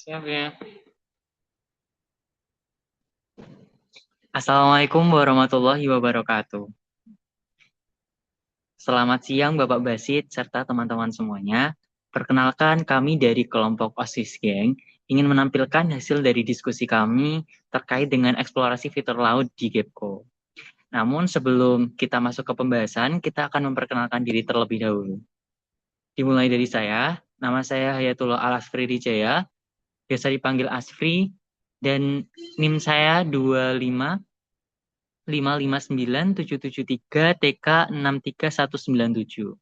Siap ya. Assalamualaikum warahmatullahi wabarakatuh. Selamat siang Bapak Basit serta teman-teman semuanya. Perkenalkan kami dari kelompok OSIS Geng ingin menampilkan hasil dari diskusi kami terkait dengan eksplorasi fitur laut di GEPCO. Namun sebelum kita masuk ke pembahasan, kita akan memperkenalkan diri terlebih dahulu. Dimulai dari saya, nama saya Hayatullah Alasfri Rijaya, biasa dipanggil Asfri, dan NIM saya 25559 773 TK 63197.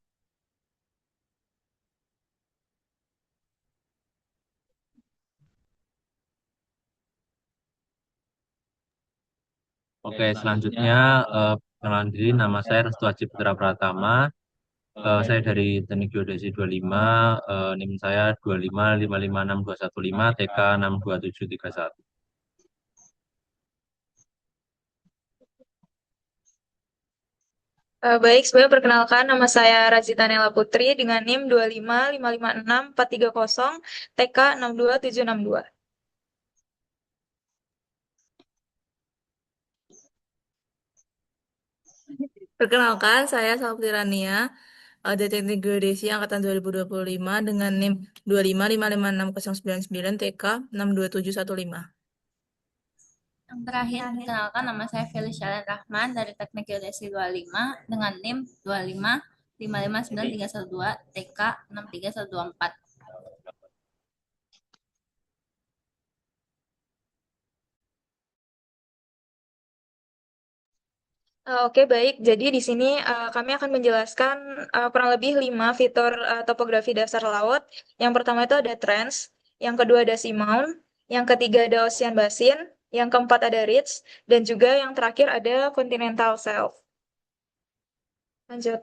Oke, selanjutnya perkenalan diri, nama saya Restu Aji Putra Pratama. Saya dari Teknik Geodesi 25, NIM saya 25556 215 TK 62731. Baik, sebenarnya perkenalkan nama saya Razita Nela Putri dengan NIM 25556 430 TK 62762. Perkenalkan, saya Salvi Rania, dari Teknik Geodesi Angkatan 2025 dengan NIM 2555669 TK 62715. Yang terakhir, perkenalkan nama saya Felicia Rahman dari Teknik Geodesi 25 dengan NIM 25559 312 TK 63124. Oke, baik. Jadi di sini kami akan menjelaskan kurang lebih 5 fitur topografi dasar laut. Yang pertama itu ada trends, yang kedua ada seamount, yang ketiga ada ocean basin, yang keempat ada ridge, dan juga yang terakhir ada continental shelf. Lanjut.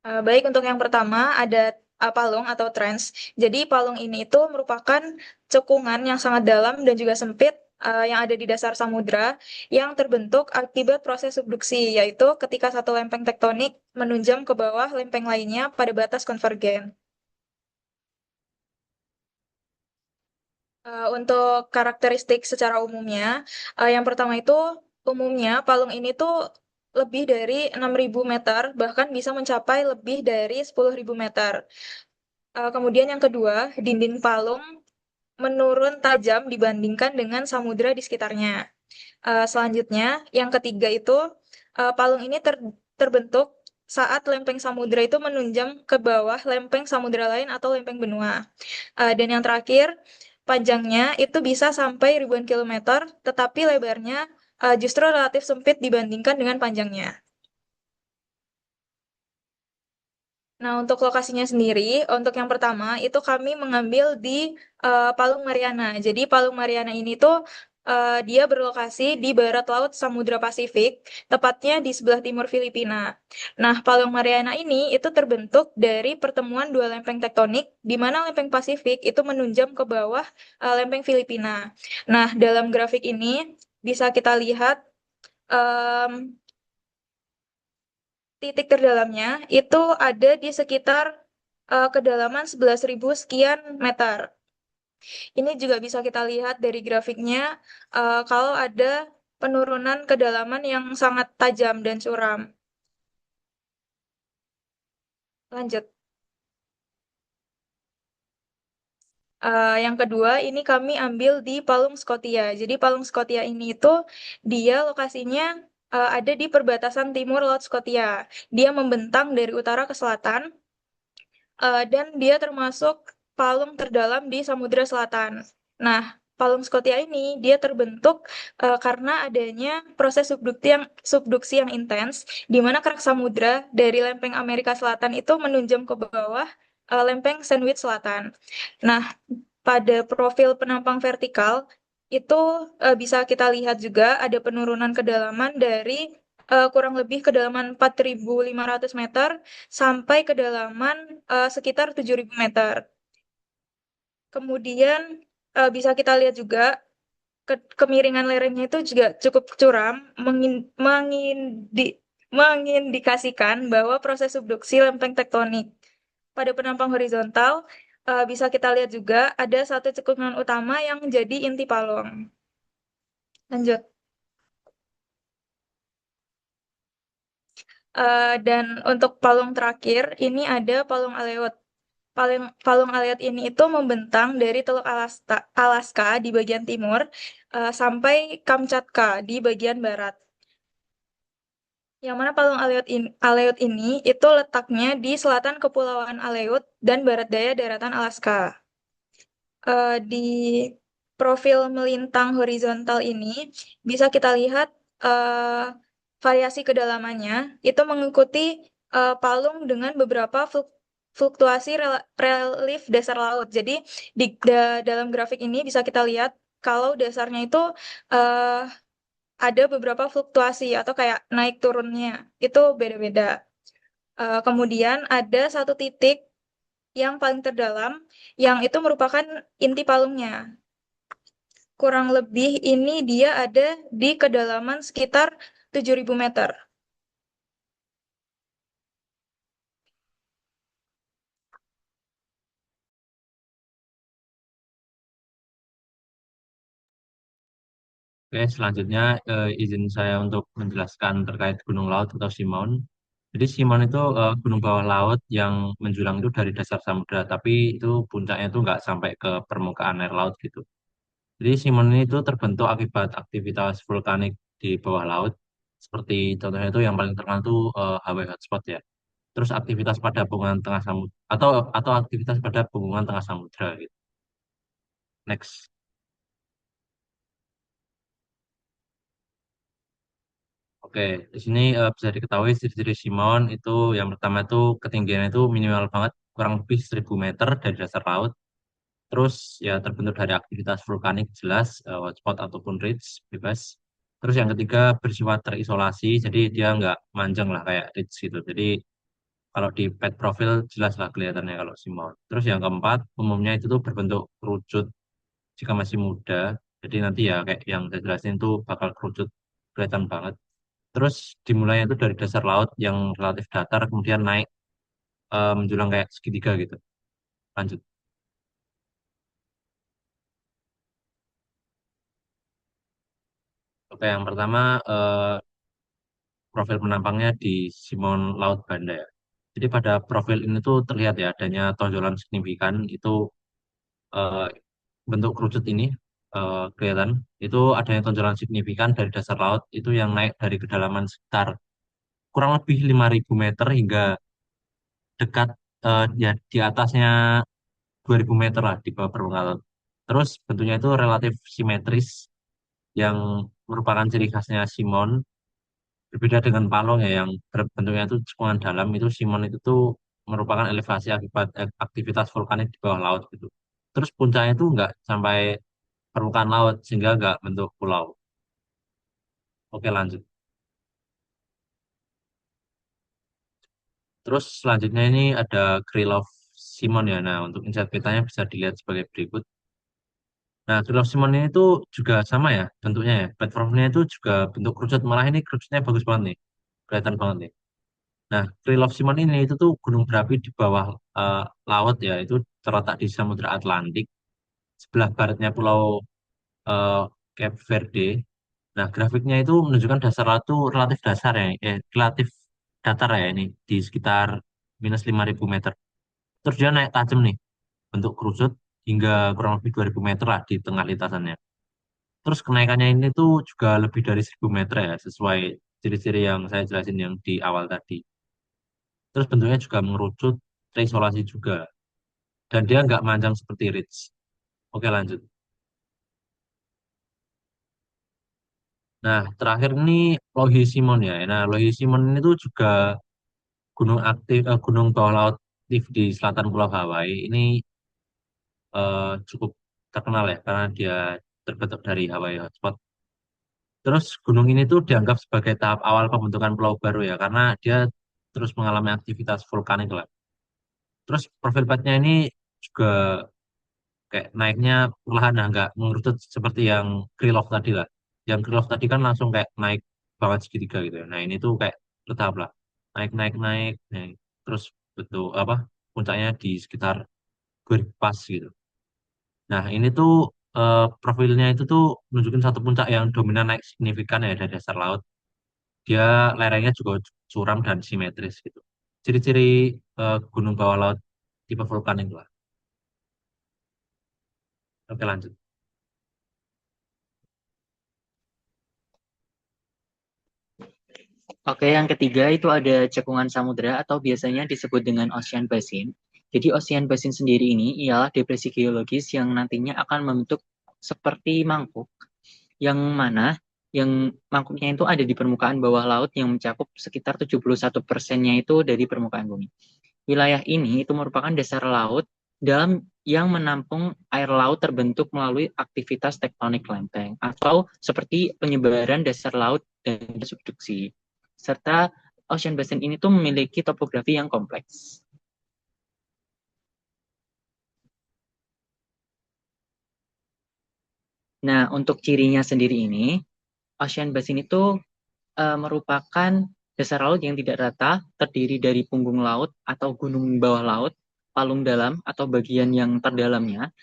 Baik, untuk yang pertama ada palung atau trends. Jadi palung ini itu merupakan cekungan yang sangat dalam dan juga sempit yang ada di dasar samudra yang terbentuk akibat proses subduksi, yaitu ketika satu lempeng tektonik menunjam ke bawah lempeng lainnya pada batas konvergen. Untuk karakteristik secara umumnya, yang pertama itu umumnya palung ini tuh lebih dari 6.000 meter, bahkan bisa mencapai lebih dari 10.000 meter. Kemudian yang kedua, dinding palung menurun tajam dibandingkan dengan samudra di sekitarnya. Selanjutnya, yang ketiga itu palung ini terbentuk saat lempeng samudra itu menunjam ke bawah lempeng samudra lain atau lempeng benua. Dan yang terakhir, panjangnya itu bisa sampai ribuan kilometer, tetapi lebarnya justru relatif sempit dibandingkan dengan panjangnya. Nah, untuk lokasinya sendiri, untuk yang pertama itu kami mengambil di Palung Mariana. Jadi Palung Mariana ini tuh dia berlokasi di barat laut Samudra Pasifik, tepatnya di sebelah timur Filipina. Nah, Palung Mariana ini itu terbentuk dari pertemuan dua lempeng tektonik, di mana lempeng Pasifik itu menunjam ke bawah lempeng Filipina. Nah, dalam grafik ini bisa kita lihat em, titik terdalamnya itu ada di sekitar kedalaman 11.000 sekian meter. Ini juga bisa kita lihat dari grafiknya kalau ada penurunan kedalaman yang sangat tajam dan curam. Lanjut. Yang kedua, ini kami ambil di Palung Scotia. Jadi Palung Scotia ini itu dia lokasinya ada di perbatasan timur Laut Scotia. Dia membentang dari utara ke selatan dan dia termasuk palung terdalam di Samudra Selatan. Nah, palung Scotia ini dia terbentuk karena adanya proses subduksi yang intens, di mana kerak samudra dari lempeng Amerika Selatan itu menunjam ke bawah lempeng Sandwich Selatan. Nah, pada profil penampang vertikal itu bisa kita lihat juga ada penurunan kedalaman dari kurang lebih kedalaman 4.500 meter sampai kedalaman sekitar 7.000 meter. Kemudian bisa kita lihat juga kemiringan lerengnya itu juga cukup curam, mengindikasikan bahwa proses subduksi lempeng tektonik pada penampang horizontal bisa kita lihat juga ada satu cekungan utama yang jadi inti palung. Lanjut. Dan untuk palung terakhir, ini ada palung Aleut. Palung Aleut ini itu membentang dari Teluk Alaska di bagian timur sampai Kamchatka di bagian barat. Yang mana palung Aleut ini itu letaknya di selatan Kepulauan Aleut dan barat daya daratan Alaska. Di profil melintang horizontal ini bisa kita lihat variasi kedalamannya itu mengikuti palung dengan beberapa fluktuasi relief dasar laut. Jadi di dalam grafik ini bisa kita lihat kalau dasarnya itu uh, ada beberapa fluktuasi atau kayak naik turunnya itu beda-beda. Kemudian ada satu titik yang paling terdalam yang itu merupakan inti palungnya. Kurang lebih ini dia ada di kedalaman sekitar 7.000 meter. Oke, selanjutnya izin saya untuk menjelaskan terkait gunung laut atau Simon. Jadi Simon itu gunung bawah laut yang menjulang itu dari dasar samudra, tapi itu puncaknya itu nggak sampai ke permukaan air laut gitu. Jadi Simon ini itu terbentuk akibat aktivitas vulkanik di bawah laut, seperti contohnya itu yang paling terkenal itu Hawaii Hotspot ya. Terus aktivitas pada bungkusan tengah samudra atau aktivitas pada bungkusan tengah samudra gitu. Next. Oke, di sini bisa diketahui ciri-ciri Simon itu yang pertama itu ketinggiannya itu minimal banget, kurang lebih 1.000 meter dari dasar laut. Terus ya terbentuk dari aktivitas vulkanik jelas, hotspot ataupun ridge bebas. Terus yang ketiga bersifat terisolasi, jadi dia nggak manjang lah kayak ridge gitu. Jadi kalau di pet profil jelas lah kelihatannya kalau Simon. Terus yang keempat umumnya itu tuh berbentuk kerucut jika masih muda. Jadi nanti ya kayak yang saya jelasin itu bakal kerucut kelihatan banget. Terus dimulainya itu dari dasar laut yang relatif datar, kemudian naik menjulang kayak segitiga gitu. Lanjut. Oke, yang pertama profil penampangnya di Simon Laut Banda ya. Jadi pada profil ini tuh terlihat ya adanya tonjolan signifikan itu eh, bentuk kerucut ini kelihatan. Itu adanya tonjolan signifikan dari dasar laut itu yang naik dari kedalaman sekitar kurang lebih 5.000 meter hingga dekat ya di atasnya 2.000 meter lah di bawah permukaan laut. Terus bentuknya itu relatif simetris yang merupakan ciri khasnya Simon. Berbeda dengan Palong ya yang bentuknya itu cekungan dalam, itu Simon itu tuh merupakan elevasi akibat aktivitas vulkanik di bawah laut gitu. Terus puncaknya itu nggak sampai permukaan laut sehingga nggak bentuk pulau. Oke, lanjut. Terus selanjutnya ini ada Krylov Simon ya. Nah, untuk insight petanya bisa dilihat sebagai berikut. Nah, Krylov Simon ini tuh juga sama ya bentuknya ya. Platformnya itu juga bentuk kerucut. Malah ini kerucutnya bagus banget nih. Kelihatan banget nih. Nah, Krylov Simon ini itu tuh gunung berapi di bawah eh, laut ya. Itu terletak di Samudra Atlantik. Sebelah baratnya Pulau eh, Cape Verde. Nah, grafiknya itu menunjukkan dasar laut itu relatif dasar ya. Relatif datar ya ini. Di sekitar minus 5.000 meter. Terus dia naik tajam nih. Bentuk kerucut hingga kurang lebih 2.000 meter lah di tengah lintasannya. Terus kenaikannya ini tuh juga lebih dari 1.000 meter ya, sesuai ciri-ciri yang saya jelasin yang di awal tadi. Terus bentuknya juga mengerucut, terisolasi juga. Dan dia nggak manjang seperti Ridge. Oke, lanjut. Nah, terakhir ini Lohi Simon ya. Nah, Lohi Simon ini tuh juga gunung bawah laut aktif di selatan Pulau Hawaii. Ini cukup terkenal ya, karena dia terbentuk dari Hawaii Hotspot. Terus gunung ini tuh dianggap sebagai tahap awal pembentukan pulau baru ya, karena dia terus mengalami aktivitas vulkanik lah. Terus profil petnya ini juga kayak naiknya perlahan, nah nggak mengerucut seperti yang Krylov tadi lah. Yang Krylov tadi kan langsung kayak naik banget segitiga gitu ya. Nah ini tuh kayak bertahap lah, naik naik naik, naik. Terus betul apa puncaknya di sekitar garis pas gitu. Nah, ini tuh profilnya itu tuh nunjukin satu puncak yang dominan naik signifikan ya dari dasar laut. Dia lerengnya juga curam dan simetris gitu. Ciri-ciri gunung bawah laut tipe vulkanik lah. Oke, lanjut. Oke, yang ketiga itu ada cekungan samudera atau biasanya disebut dengan ocean basin. Jadi ocean basin sendiri ini ialah depresi geologis yang nantinya akan membentuk seperti mangkuk, yang mana yang mangkuknya itu ada di permukaan bawah laut yang mencakup sekitar 71%-nya itu dari permukaan bumi. Wilayah ini itu merupakan dasar laut dalam yang menampung air laut terbentuk melalui aktivitas tektonik lempeng atau seperti penyebaran dasar laut dan subduksi. Serta ocean basin ini tuh memiliki topografi yang kompleks. Nah, untuk cirinya sendiri ini, ocean basin itu merupakan dasar laut yang tidak rata, terdiri dari punggung laut atau gunung bawah laut, palung dalam atau bagian yang terdalamnya,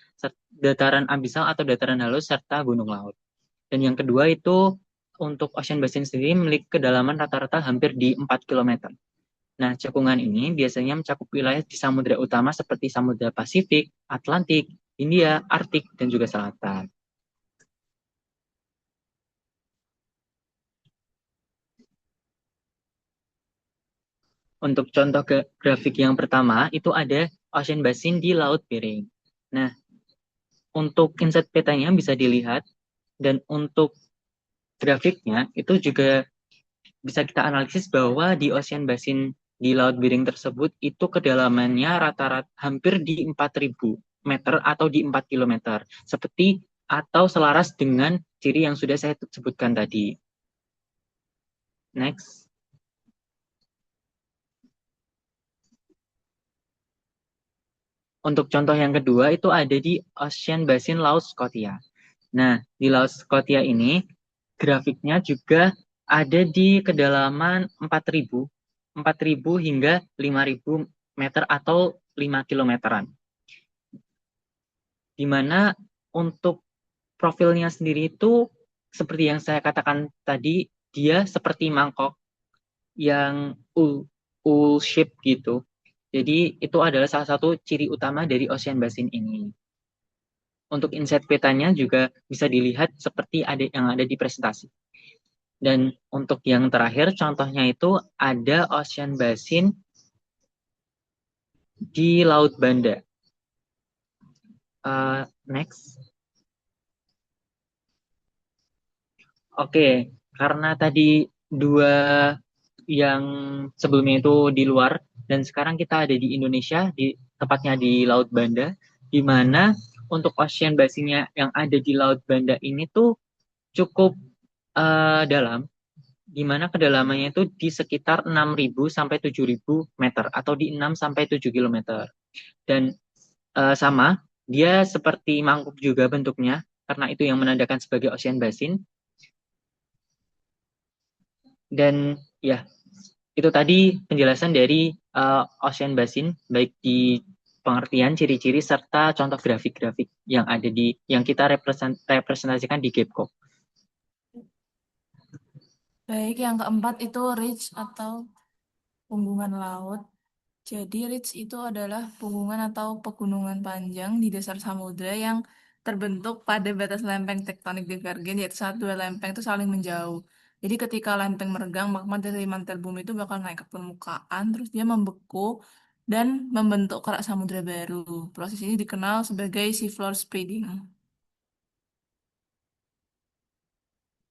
dataran abisal atau dataran halus, serta gunung laut. Dan yang kedua itu untuk ocean basin sendiri memiliki kedalaman rata-rata hampir di 4 km. Nah, cekungan ini biasanya mencakup wilayah di samudera utama seperti Samudra Pasifik, Atlantik, India, Arktik, dan juga Selatan. Untuk contoh grafik yang pertama, itu ada ocean basin di Laut Bering. Nah, untuk inset petanya bisa dilihat, dan untuk grafiknya itu juga bisa kita analisis bahwa di ocean basin di Laut Bering tersebut itu kedalamannya rata-rata hampir di 4.000 meter atau di 4 km. Seperti atau selaras dengan ciri yang sudah saya sebutkan tadi. Next. Untuk contoh yang kedua itu ada di Ocean Basin Laut Scotia. Nah, di Laut Scotia ini grafiknya juga ada di kedalaman 4.000 hingga 5.000 meter atau 5 kilometeran. Di mana untuk profilnya sendiri itu seperti yang saya katakan tadi, dia seperti mangkok yang U shape gitu. Jadi itu adalah salah satu ciri utama dari ocean basin ini. Untuk inset petanya juga bisa dilihat seperti yang ada di presentasi. Dan untuk yang terakhir, contohnya itu ada ocean basin di Laut Banda. Next. Oke, karena tadi dua yang sebelumnya itu di luar, dan sekarang kita ada di Indonesia, tepatnya di Laut Banda, di mana untuk ocean basinnya yang ada di Laut Banda ini tuh cukup dalam, di mana kedalamannya itu di sekitar 6.000 sampai 7.000 meter atau di 6 sampai 7 km. Dan sama, dia seperti mangkuk juga bentuknya, karena itu yang menandakan sebagai ocean basin. Dan ya, itu tadi penjelasan dari ocean basin, baik di pengertian, ciri-ciri, serta contoh grafik-grafik yang ada yang kita representasikan di GAPCO. Baik, yang keempat itu ridge atau punggungan laut. Jadi ridge itu adalah punggungan atau pegunungan panjang di dasar samudra yang terbentuk pada batas lempeng tektonik divergen, yaitu saat dua lempeng itu saling menjauh. Jadi ketika lempeng meregang, magma dari mantel bumi itu bakal naik ke permukaan, terus dia membeku dan membentuk kerak samudra baru. Proses ini dikenal sebagai seafloor spreading.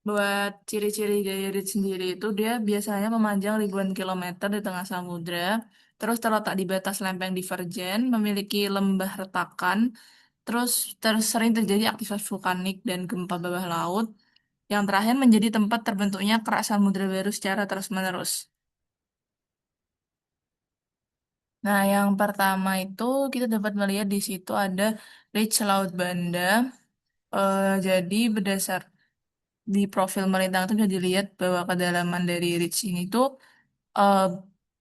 Buat ciri-ciri dari ridge sendiri itu dia biasanya memanjang ribuan kilometer di tengah samudra, terus terletak di batas lempeng divergen, memiliki lembah retakan, terus sering terjadi aktivitas vulkanik dan gempa bawah laut, yang terakhir menjadi tempat terbentuknya kerak samudra baru secara terus-menerus. Nah, yang pertama itu kita dapat melihat di situ ada ridge Laut Banda. Jadi berdasar di profil melintang itu bisa dilihat bahwa kedalaman dari ridge ini tuh eh,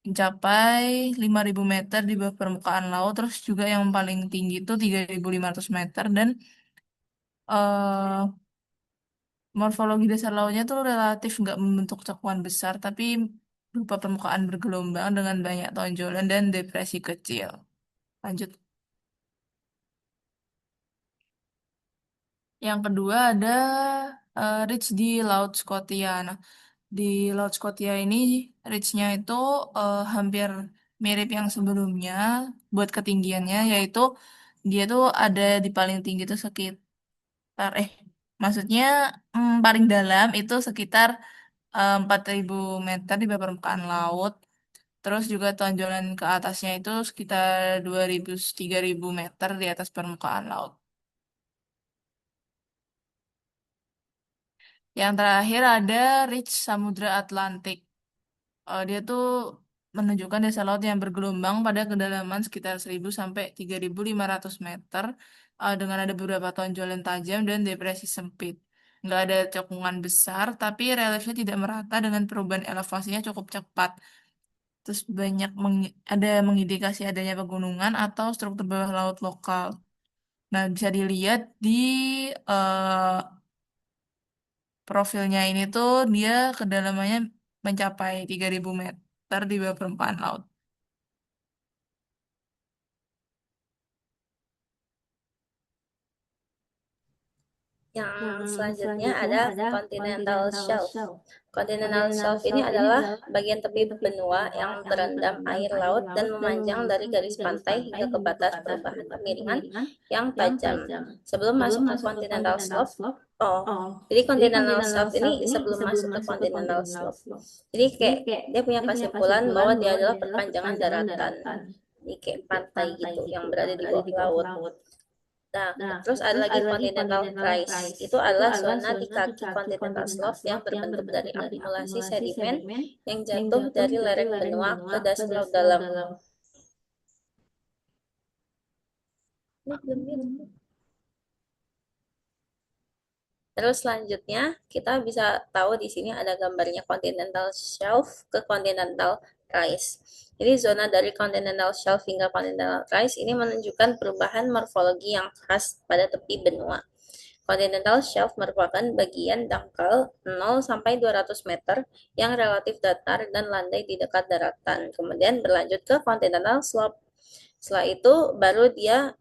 mencapai 5.000 meter di bawah permukaan laut, terus juga yang paling tinggi itu 3.500 meter, dan eh, morfologi dasar lautnya tuh relatif nggak membentuk cakupan besar, tapi berupa permukaan bergelombang dengan banyak tonjolan dan depresi kecil. Lanjut. Yang kedua ada ridge di Laut Scotia. Nah, di Laut Scotia ini ridge-nya itu hampir mirip yang sebelumnya buat ketinggiannya, yaitu dia tuh ada di paling tinggi itu sekitar maksudnya paling dalam itu sekitar 4.000 meter di bawah permukaan laut. Terus juga tonjolan ke atasnya itu sekitar 2.000-3.000 meter di atas permukaan laut. Yang terakhir ada ridge Samudra Atlantik. Dia tuh menunjukkan dasar laut yang bergelombang pada kedalaman sekitar 1.000 sampai 3.500 meter dengan ada beberapa tonjolan tajam dan depresi sempit. Nggak ada cekungan besar, tapi reliefnya tidak merata dengan perubahan elevasinya cukup cepat. Terus banyak ada mengindikasi adanya pegunungan atau struktur bawah laut lokal. Nah, bisa dilihat di eh, profilnya ini tuh dia kedalamannya mencapai 3.000 meter di bawah permukaan laut. Yang selanjutnya ada continental shelf. Continental shelf ini adalah bagian tepi benua yang terendam air laut dan memanjang dari garis pantai hingga ke batas perubahan kemiringan yang tajam. Sebelum masuk ke continental shelf, jadi continental shelf ini sebelum masuk ke continental shelf. Jadi kayak dia punya kesimpulan bahwa dia adalah perpanjangan daratan. Ini kayak pantai gitu yang berada di bawah laut. Nah, terus ada lagi continental rise. Itu adalah zona di kaki continental shelf yang berbentuk dari akumulasi sedimen yang jatuh dari lereng benua ke dasar laut dalam. Terus selanjutnya kita bisa tahu di sini ada gambarnya continental shelf ke continental rise. Jadi zona dari continental shelf hingga continental rise ini menunjukkan perubahan morfologi yang khas pada tepi benua. Continental shelf merupakan bagian dangkal 0 sampai 200 meter yang relatif datar dan landai di dekat daratan. Kemudian berlanjut ke continental slope. Setelah itu baru dia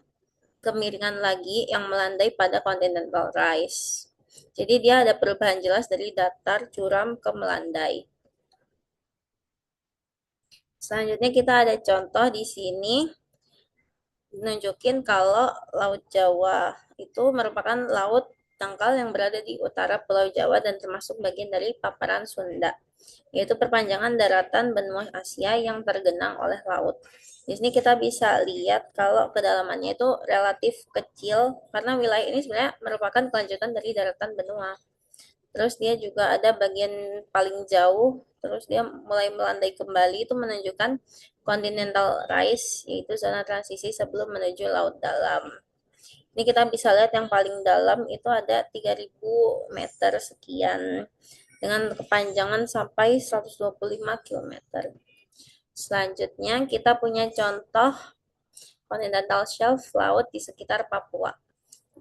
kemiringan lagi yang melandai pada continental rise. Jadi dia ada perubahan jelas dari datar, curam ke melandai. Selanjutnya kita ada contoh di sini nunjukin kalau Laut Jawa itu merupakan laut dangkal yang berada di utara Pulau Jawa dan termasuk bagian dari paparan Sunda, yaitu perpanjangan daratan benua Asia yang tergenang oleh laut. Di sini kita bisa lihat kalau kedalamannya itu relatif kecil karena wilayah ini sebenarnya merupakan kelanjutan dari daratan benua. Terus dia juga ada bagian paling jauh, terus dia mulai melandai kembali itu menunjukkan continental rise, yaitu zona transisi sebelum menuju laut dalam. Ini kita bisa lihat yang paling dalam itu ada 3.000 meter sekian dengan kepanjangan sampai 125 km. Selanjutnya kita punya contoh continental shelf laut di sekitar Papua.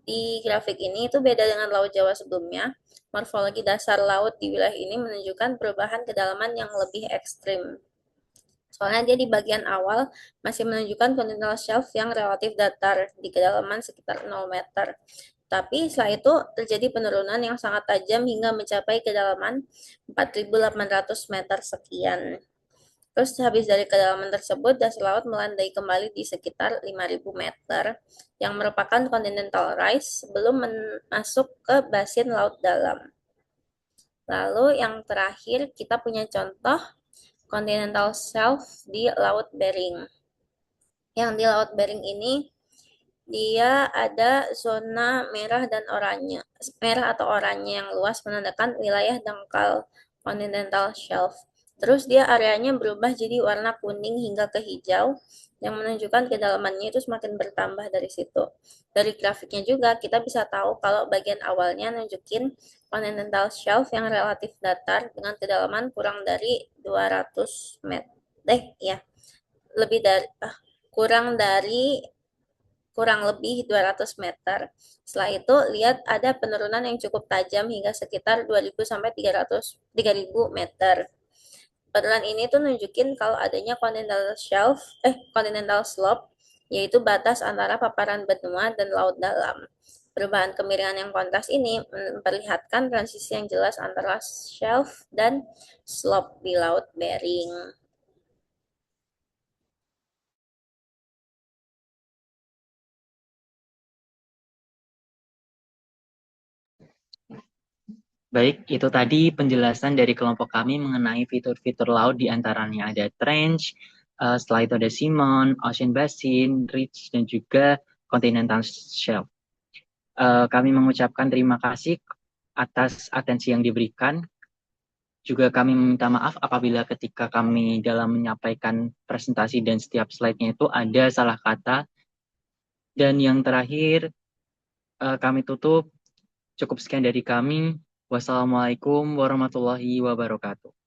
Di grafik ini itu beda dengan Laut Jawa sebelumnya. Morfologi dasar laut di wilayah ini menunjukkan perubahan kedalaman yang lebih ekstrim. Soalnya dia di bagian awal masih menunjukkan continental shelf yang relatif datar di kedalaman sekitar 0 meter. Tapi setelah itu terjadi penurunan yang sangat tajam hingga mencapai kedalaman 4.800 meter sekian. Terus habis dari kedalaman tersebut, dasar laut melandai kembali di sekitar 5.000 meter, yang merupakan continental rise sebelum masuk ke basin laut dalam. Lalu yang terakhir, kita punya contoh continental shelf di Laut Bering. Yang di Laut Bering ini, dia ada zona merah dan oranye. Merah atau oranye yang luas menandakan wilayah dangkal continental shelf. Terus dia areanya berubah jadi warna kuning hingga ke hijau yang menunjukkan kedalamannya itu semakin bertambah dari situ. Dari grafiknya juga kita bisa tahu kalau bagian awalnya nunjukin continental shelf yang relatif datar dengan kedalaman kurang dari 200 meter. ya, kurang lebih 200 meter. Setelah itu lihat ada penurunan yang cukup tajam hingga sekitar 2000 sampai 3000 meter. Penurunan ini tuh nunjukin kalau adanya continental slope, yaitu batas antara paparan benua dan laut dalam. Perubahan kemiringan yang kontras ini memperlihatkan transisi yang jelas antara shelf dan slope di Laut Bering. Baik, itu tadi penjelasan dari kelompok kami mengenai fitur-fitur laut, di antaranya ada trench, setelah itu ada seamount, ocean basin, ridge, dan juga continental shelf. Kami mengucapkan terima kasih atas atensi yang diberikan. Juga kami meminta maaf apabila ketika kami dalam menyampaikan presentasi dan setiap slide-nya itu ada salah kata. Dan yang terakhir, kami tutup. Cukup sekian dari kami. Wassalamualaikum warahmatullahi wabarakatuh.